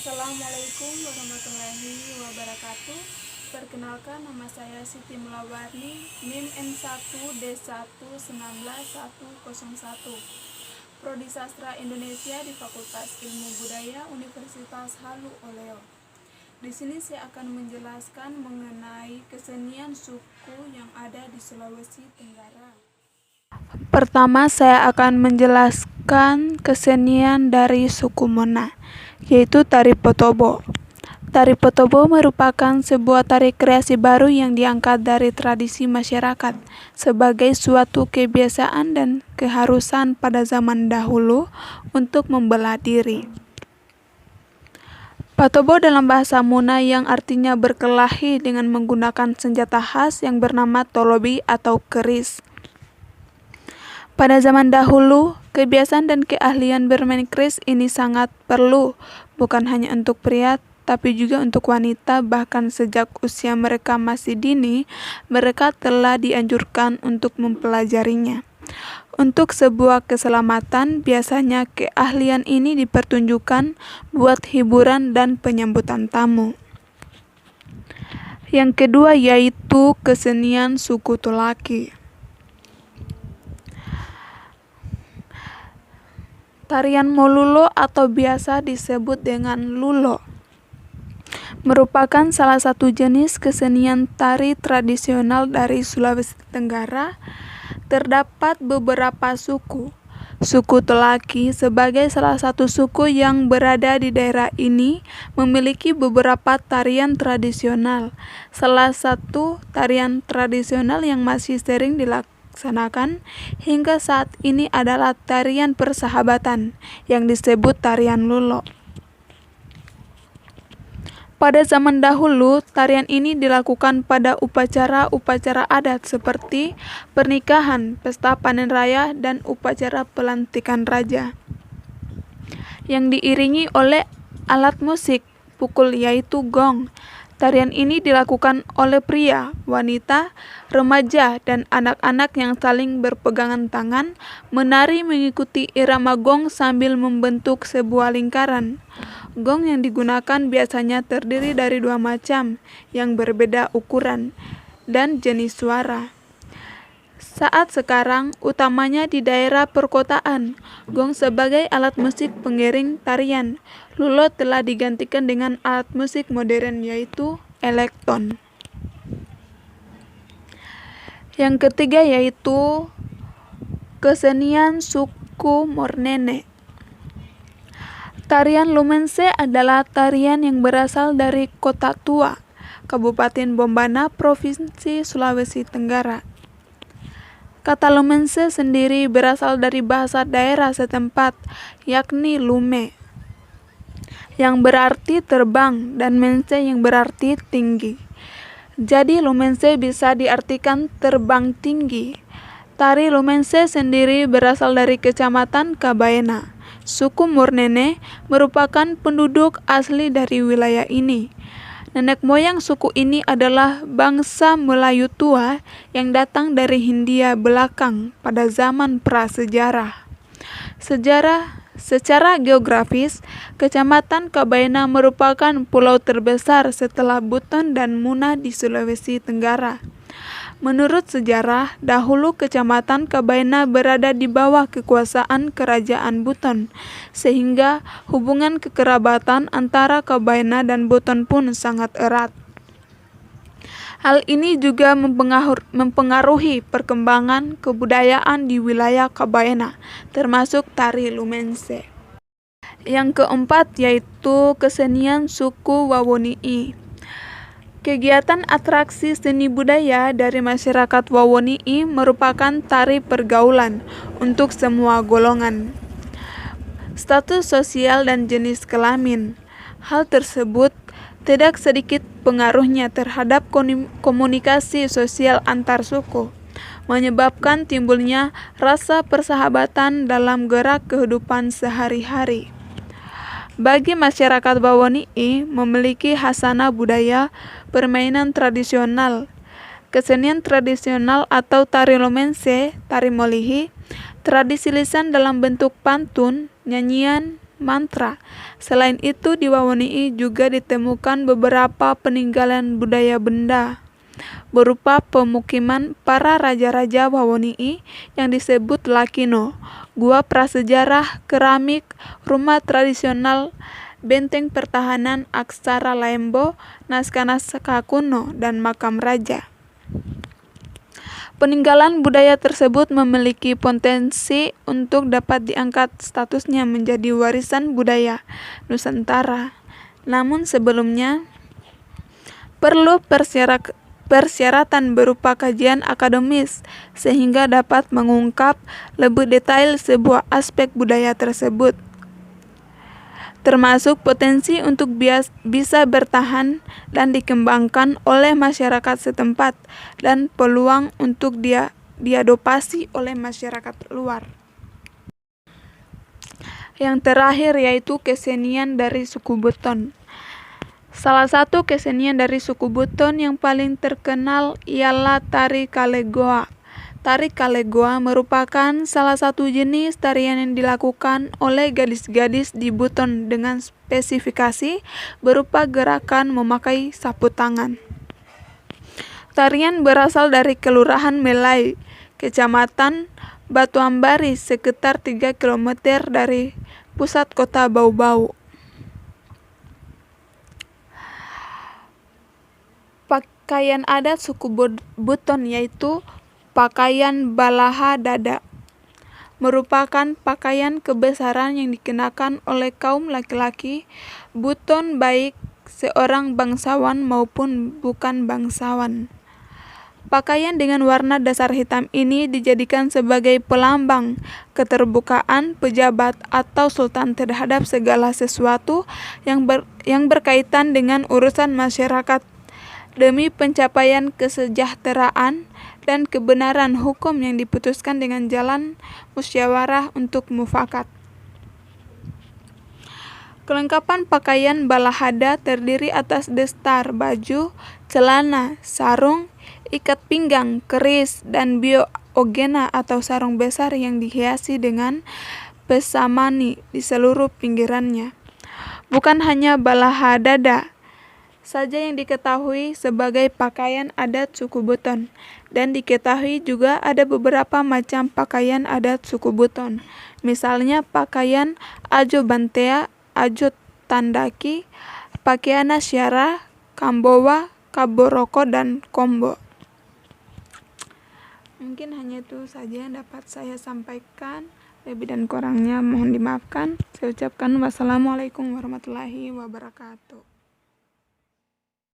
Assalamualaikum warahmatullahi wabarakatuh. Perkenalkan, nama saya Siti Mulawarni, NIM N1D1191101, Prodi Sastra Indonesia di Fakultas Ilmu Budaya Universitas Halu Oleo. Di sini saya akan menjelaskan mengenai kesenian suku yang ada di Sulawesi Tenggara. Pertama, saya akan menjelaskan kesenian dari suku Mona, yaitu tari Potobo. Tari Potobo merupakan sebuah tari kreasi baru yang diangkat dari tradisi masyarakat sebagai suatu kebiasaan dan keharusan pada zaman dahulu untuk membela diri. Potobo dalam bahasa Mona yang artinya berkelahi dengan menggunakan senjata khas yang bernama tolobi atau keris. Pada zaman dahulu, kebiasaan dan keahlian bermain keris ini sangat perlu, bukan hanya untuk pria, tapi juga untuk wanita. Bahkan sejak usia mereka masih dini, mereka telah dianjurkan untuk mempelajarinya. Untuk sebuah keselamatan, biasanya keahlian ini dipertunjukkan buat hiburan dan penyambutan tamu. Yang kedua yaitu kesenian suku Tolaki. Tarian Molulo atau biasa disebut dengan Lulo merupakan salah satu jenis kesenian tari tradisional dari Sulawesi Tenggara. Terdapat beberapa suku. Suku Tolaki sebagai salah satu suku yang berada di daerah ini memiliki beberapa tarian tradisional. Salah satu tarian tradisional yang masih sering dilaksanakan hingga saat ini adalah tarian persahabatan yang disebut tarian Lulo. Pada zaman dahulu, tarian ini dilakukan pada upacara-upacara adat seperti pernikahan, pesta panen raya, dan upacara pelantikan raja, yang diiringi oleh alat musik pukul yaitu gong. Tarian ini dilakukan oleh pria, wanita, remaja, dan anak-anak yang saling berpegangan tangan, menari mengikuti irama gong sambil membentuk sebuah lingkaran. Gong yang digunakan biasanya terdiri dari dua macam yang berbeda ukuran dan jenis suara. Saat sekarang, utamanya di daerah perkotaan, gong sebagai alat musik pengiring tarian. Lulo telah digantikan dengan alat musik modern yaitu elektron. Yang ketiga yaitu kesenian suku Mornene. Tarian Lumense adalah tarian yang berasal dari Kota Tua, Kabupaten Bombana, Provinsi Sulawesi Tenggara. Kata Lumense sendiri berasal dari bahasa daerah setempat, yakni Lume, yang berarti terbang, dan Mense yang berarti tinggi. Jadi Lumense bisa diartikan terbang tinggi. Tari Lumense sendiri berasal dari Kecamatan Kabaena. Suku Mornene merupakan penduduk asli dari wilayah ini. Nenek moyang suku ini adalah bangsa Melayu tua yang datang dari Hindia Belakang pada zaman prasejarah. Secara geografis, Kecamatan Kabaena merupakan pulau terbesar setelah Buton dan Muna di Sulawesi Tenggara. Menurut sejarah, dahulu Kecamatan Kabaena berada di bawah kekuasaan Kerajaan Buton, sehingga hubungan kekerabatan antara Kabaena dan Buton pun sangat erat. Hal ini juga mempengaruhi perkembangan kebudayaan di wilayah Kabaena, termasuk tari Lumense. Yang keempat yaitu kesenian suku Wawoni'i. Kegiatan atraksi seni budaya dari masyarakat Wawoni'i merupakan tari pergaulan untuk semua golongan, status sosial, dan jenis kelamin. Hal tersebut tidak sedikit pengaruhnya terhadap komunikasi sosial antar suku, menyebabkan timbulnya rasa persahabatan dalam gerak kehidupan sehari-hari. Bagi masyarakat Wawoni'i memiliki khasanah budaya permainan tradisional. Kesenian tradisional atau tari Lumense, tari Molihi, tradisi lisan dalam bentuk pantun, nyanyian, mantra. Selain itu, di Wawoni'i juga ditemukan beberapa peninggalan budaya benda berupa pemukiman para raja-raja Wawoni'i yang disebut Lakino, gua prasejarah, keramik, rumah tradisional, benteng pertahanan, aksara Lembo, naskah-naskah kuno, dan makam raja. Peninggalan budaya tersebut memiliki potensi untuk dapat diangkat statusnya menjadi warisan budaya Nusantara. Namun sebelumnya perlu persyaratan berupa kajian akademis sehingga dapat mengungkap lebih detail sebuah aspek budaya tersebut, termasuk potensi untuk bisa bertahan dan dikembangkan oleh masyarakat setempat dan peluang untuk diadopsi oleh masyarakat luar. Yang terakhir yaitu kesenian dari suku Buton. Salah satu kesenian dari suku Buton yang paling terkenal ialah tari Kalegoa. Tari Kalegoa merupakan salah satu jenis tarian yang dilakukan oleh gadis-gadis di Buton dengan spesifikasi berupa gerakan memakai sapu tangan. Tarian berasal dari Kelurahan Melai, Kecamatan Batuambari, sekitar 3 km dari pusat kota Bau-Bau. Pakaian adat suku Buton yaitu pakaian balaha dada, merupakan pakaian kebesaran yang dikenakan oleh kaum laki-laki Buton baik seorang bangsawan maupun bukan bangsawan. Pakaian dengan warna dasar hitam ini dijadikan sebagai pelambang keterbukaan pejabat atau sultan terhadap segala sesuatu yang berkaitan dengan urusan masyarakat demi pencapaian kesejahteraan dan kebenaran hukum yang diputuskan dengan jalan musyawarah untuk mufakat. Kelengkapan pakaian balahada terdiri atas destar, baju, celana, sarung, ikat pinggang, keris, dan bio-ogena atau sarung besar yang dihiasi dengan pesamani di seluruh pinggirannya. Bukan hanya balahadada saja yang diketahui sebagai pakaian adat suku Buton, dan diketahui juga ada beberapa macam pakaian adat suku Buton, misalnya pakaian Ajo Bantea, Ajo Tandaki, Pakaiana Syara, Kambowa, Kaboroko, dan Kombo. Mungkin hanya itu saja yang dapat saya sampaikan. Lebih dan kurangnya mohon dimaafkan. Saya ucapkan wassalamualaikum warahmatullahi wabarakatuh.